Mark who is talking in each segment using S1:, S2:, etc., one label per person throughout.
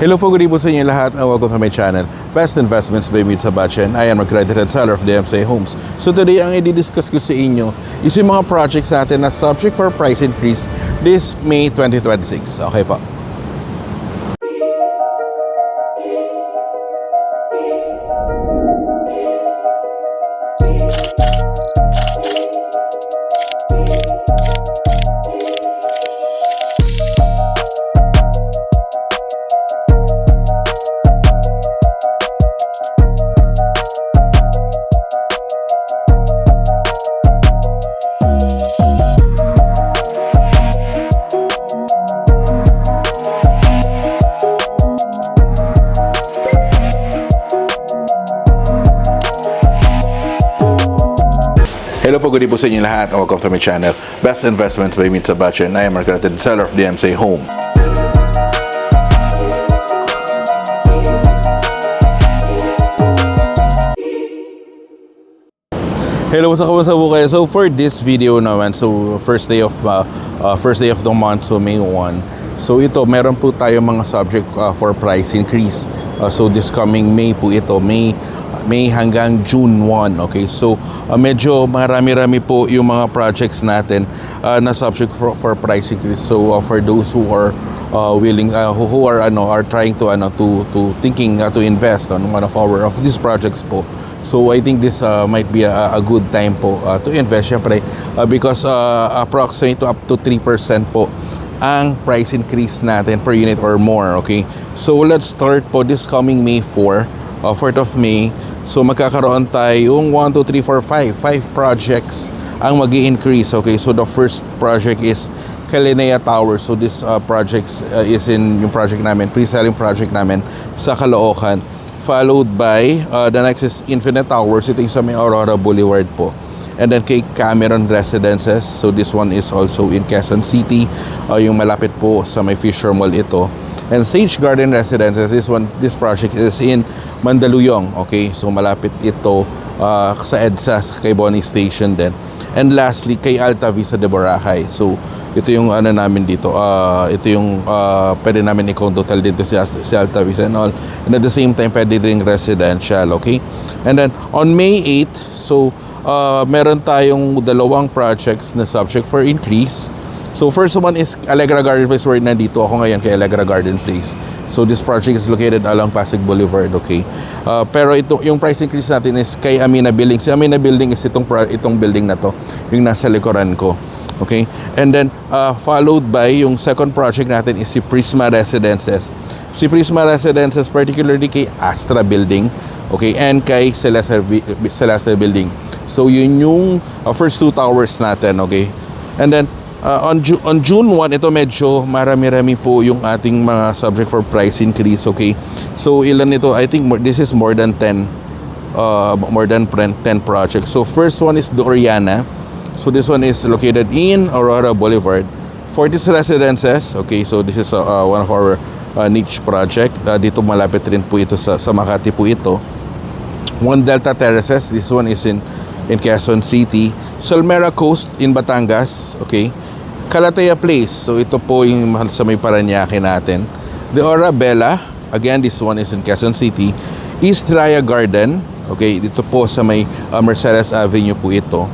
S1: Hello po, good evening sa inyo lahat and welcome to my channel, Best Investments by me sa Bachen. I am a accredited seller of DMCI Homes. So today, ang i-discuss ko sa inyo is yung mga projects natin na subject for price increase this May 2026. Okay po. Hello po, good evening po sa inyo lahat and welcome to my channel, Best Investments by me sa Bachen. I am a accredited seller of DMCI Homes. Hello, sa kamusta po kayo? So for this video naman, so first day of the month, so May 1. So ito, meron po tayo mga subject for price increase. So this coming May po ito, May hanggang June 1. Okay, so medyo marami-rami po yung mga projects natin na subject for price increase. So for those who are willing, who are trying to thinking to invest on one of these projects po. So I think this might be a good time po to invest, syempre, because approximate to up to 3% po ang price increase natin per unit or more. Okay, so let's start po this coming May 4, 4th of May. So magkakaroon tayong 1, 2, 3, 4, 5 projects ang magi-increase. Okay, so the first project is Kalinea Tower. So this project is in yung project namin, pre-selling project namin sa Caloocan. Followed by the next is Infinite Towers. Ito yung sa may Aurora Boulevard po. And then kay Cameron Residences. So this one is also in Quezon City. Yung malapit po sa may Fisher Mall ito. And Sage Garden Residences, this project is in Mandaluyong. Okay, so malapit ito sa EDSA, sa kay Bonnie Station din. And lastly, kay Alta Vista de Boracay. So ito yung namin dito. Ito yung pwede namin i-condo hotel dito si Alta Vista and all. And at the same time, pwede ring residential. Okay, and then on May 8, so meron tayong dalawang projects na subject for increase. So first one is Allegra Garden Place, where nandito ako ngayon kay Allegra Garden Place. So this project is located along Pasig Boulevard, okay? Pero yung price increase natin is kay Amina Building. Si Amina Building is itong building na to, yung nasa likuran ko. Okay? And then followed by yung second project natin is si Prisma Residences. Si Prisma Residences particularly kay Astra Building, okay? And kay Celeste Building. So yun yung first two towers natin, okay? And then on June 1, ito medyo marami-rami po yung ating mga subject for price increase, okay? So ilan ito? I think this is more than 10 projects. So first one is the Oriana. So this one is located in Aurora Boulevard. Fortis Residences, okay? So this is one of our niche project. Dito malapit rin po ito sa Makati po ito. One Delta Terraces, this one is in Quezon City. Solmera Coast in Batangas, okay? Calatea Place, so ito po yung sa may Paranaque natin. The Orabella, again this one is in Quezon City. East Raya Garden, okay, dito po sa may Mercedes Avenue po ito.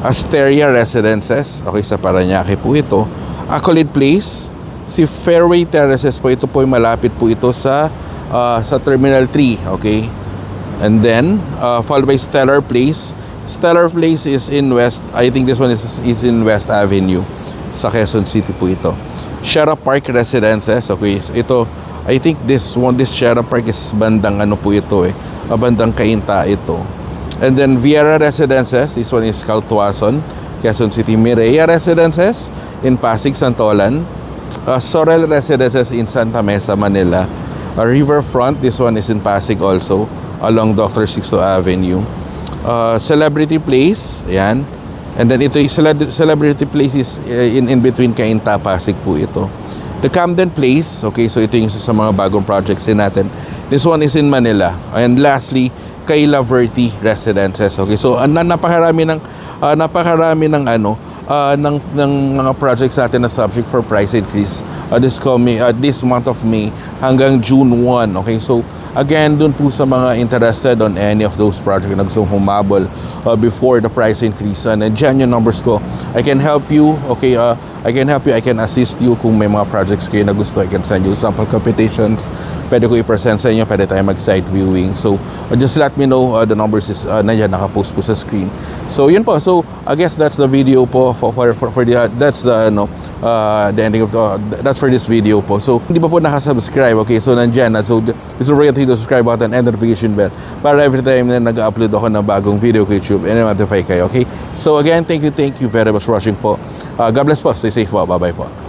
S1: Asteria Residences, okay, sa Paranaque po ito. Accolade Place, si Fairway Terraces po, ito po yung malapit po ito sa Terminal 3, okay. And then followed by Stellar Place. Stellar Place is in West, I think this one is in West Avenue sa Quezon City po ito. Shara Park Residences, okay, so ito, I think this Shara Park is bandang po ito bandang Cainta ito. And then Viera Residences, this one is Cautuason, Quezon City. Mireya Residences in Pasig, Santolan. Sorel Residences in Santa Mesa, Manila. Riverfront, this one is in Pasig also, along Dr. Sixto Avenue. Celebrity Place, ayan. And then ito yung Celebrity Place is in between Cainta, Pasig po ito. The Camden Place, okay, so ito yung sa mga bagong projects din natin. This one is in Manila. And lastly, kay Laverty Residences, okay. So napakarami ng ng mga projects natin na subject for price increase this month of May hanggang June 1. Okay, so again, dun po sa mga interested on any of those projects na gustong humabol before the price increase. Nandiyan yung numbers ko. I can help you, okay? I can help you, I can assist you kung may mga projects kayo na gusto. I can send you sample computations. Pwede ko i-present sa inyo, pwede tayo mag-site viewing. So, just let me know. The numbers is nandiyan, nakapost po sa screen. So, yun po. So, I guess that's the video po for the, that's the, the ending of that's for this video po. So, hindi pa po nakasubscribe, okay? So, nandiyan na. So, just forget to hit the subscribe button and notification bell para every time na nag-upload ako ng bagong video kay YouTube, notify kayo, okay? So, again, thank you very much for watching po. God bless po. Stay safe po. Bye-bye po.